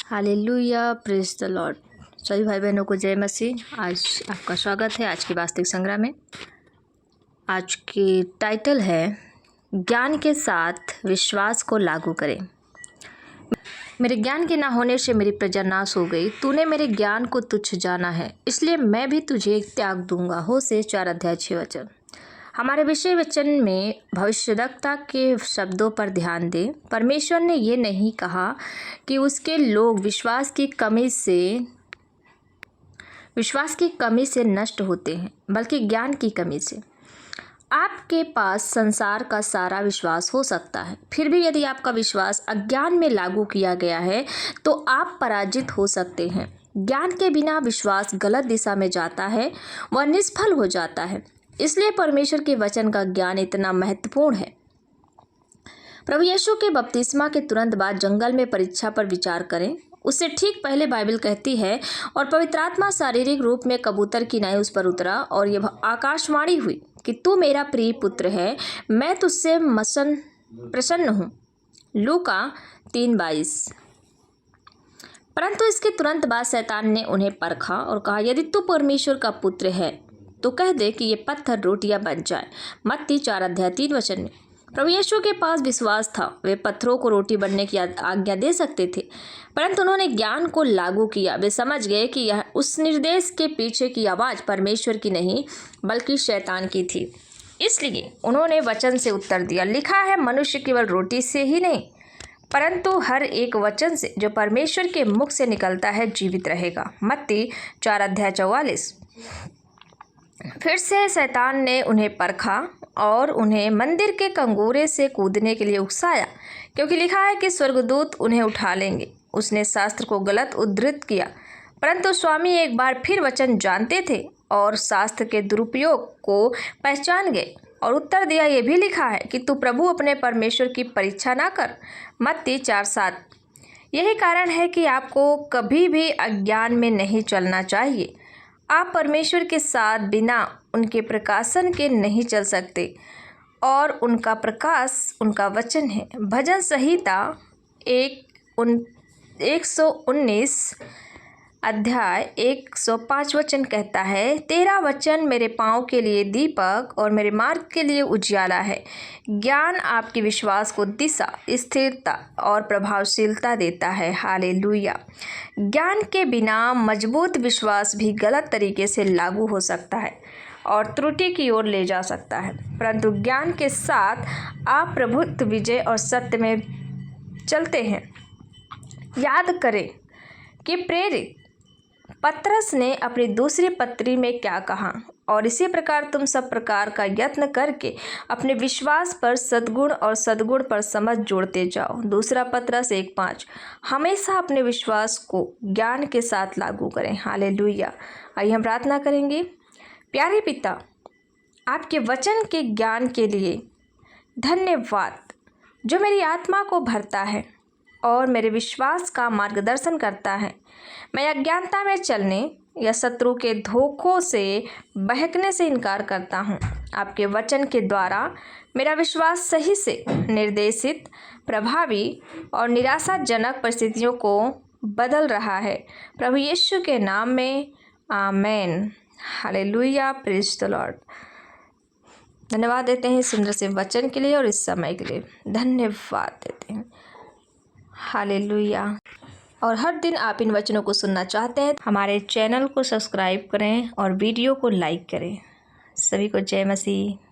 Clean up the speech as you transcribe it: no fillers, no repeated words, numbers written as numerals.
Hallelujah, praise the Lord. सभी भाई बहनों को जय मसीह। आज आपका स्वागत है आज के वास्तविक संग्रह में। आज की टाइटल है ज्ञान के साथ विश्वास को लागू करें। मेरे ज्ञान के ना होने से मेरी प्रजा नाश हो गई। तूने मेरे ज्ञान को तुच्छ जाना है, इसलिए मैं भी तुझे त्याग दूंगा। होशे 4:6। हमारे विषय वचन में भविष्यद्वक्ता के शब्दों पर ध्यान दें। परमेश्वर ने ये नहीं कहा कि उसके लोग विश्वास की कमी से नष्ट होते हैं, बल्कि ज्ञान की कमी से। आपके पास संसार का सारा विश्वास हो सकता है, फिर भी यदि आपका विश्वास अज्ञान में लागू किया गया है तो आप पराजित हो सकते हैं। ज्ञान के बिना विश्वास गलत दिशा में जाता है, वह निष्फल हो जाता है। इसलिए परमेश्वर के वचन का ज्ञान इतना महत्वपूर्ण है। प्रभु यीशु के बपतिस्मा के तुरंत बाद जंगल में परीक्षा पर विचार करें। उससे ठीक पहले बाइबल कहती है, और पवित्र आत्मा शारीरिक रूप में कबूतर की नाई उस पर उतरा और यह आकाशवाणी हुई कि तू मेरा प्रिय पुत्र है, मैं तुझसे प्रसन्न हूँ। लूका 3:22। परंतु इसके तुरंत बाद शैतान ने उन्हें परखा और कहा, यदि तू परमेश्वर का पुत्र है तो कह दे कि ये पत्थर रोटियां बन जाए। मत्ती 4:3 में। प्रभु यीशु के पास विश्वास था, वे पत्थरों को रोटी बनने की आज्ञा दे सकते थे, परंतु उन्होंने ज्ञान को लागू किया। वे समझ गए कि यह उस निर्देश के पीछे की आवाज़ परमेश्वर की नहीं बल्कि शैतान की थी। इसलिए उन्होंने वचन से उत्तर दिया, लिखा है, मनुष्य केवल रोटी से ही नहीं परंतु हर एक वचन से जो परमेश्वर के मुख से निकलता है जीवित रहेगा। मत्ती 4:44। फिर से शैतान ने उन्हें परखा और उन्हें मंदिर के कंगोरे से कूदने के लिए उकसाया, क्योंकि लिखा है कि स्वर्गदूत उन्हें उठा लेंगे। उसने शास्त्र को गलत उद्धृत किया, परंतु स्वामी एक बार फिर वचन जानते थे और शास्त्र के दुरुपयोग को पहचान गए और उत्तर दिया, ये भी लिखा है कि तू प्रभु अपने परमेश्वर की परीक्षा ना कर। मत्ती 4:7। यही कारण है कि आपको कभी भी अज्ञान में नहीं चलना चाहिए। आप परमेश्वर के साथ बिना उनके प्रकाशन के नहीं चल सकते और उनका प्रकाश उनका वचन है। भजन संहिता 119 अध्याय 105 कहता है, तेरा वचन मेरे पाँव के लिए दीपक और मेरे मार्ग के लिए उजियाला है। ज्ञान आपके विश्वास को दिशा, स्थिरता और प्रभावशीलता देता है। हालेलुया। ज्ञान के बिना मजबूत विश्वास भी गलत तरीके से लागू हो सकता है और त्रुटि की ओर ले जा सकता है, परंतु ज्ञान के साथ आप प्रभुत्व, विजय और सत्य में चलते हैं। याद करें कि प्रेरित पतरस ने अपनी दूसरी पत्री में क्या कहा, और इसी प्रकार तुम सब प्रकार का यत्न करके अपने विश्वास पर सद्गुण और सद्गुण पर समझ जोड़ते जाओ। दूसरा पतरस 1:5। हमेशा अपने विश्वास को ज्ञान के साथ लागू करें। हालेलुया। आइए हम प्रार्थना करेंगे। प्यारे पिता, आपके वचन के ज्ञान के लिए धन्यवाद, जो मेरी आत्मा को भरता है और मेरे विश्वास का मार्गदर्शन करता है। मैं अज्ञानता में चलने या शत्रु के धोखों से बहकने से इनकार करता हूँ। आपके वचन के द्वारा मेरा विश्वास सही से निर्देशित, प्रभावी और निराशाजनक परिस्थितियों को बदल रहा है। प्रभु यीशु के नाम में amen. Hallelujah, praise the Lord. धन्यवाद देते हैं इस सुंदर से वचन के लिए और इस समय के लिए धन्यवाद देते हैं। हालेलुया। और हर दिन आप इन वचनों को सुनना चाहते हैं, हमारे चैनल को सब्सक्राइब करें और वीडियो को लाइक करें। सभी को जय मसीह।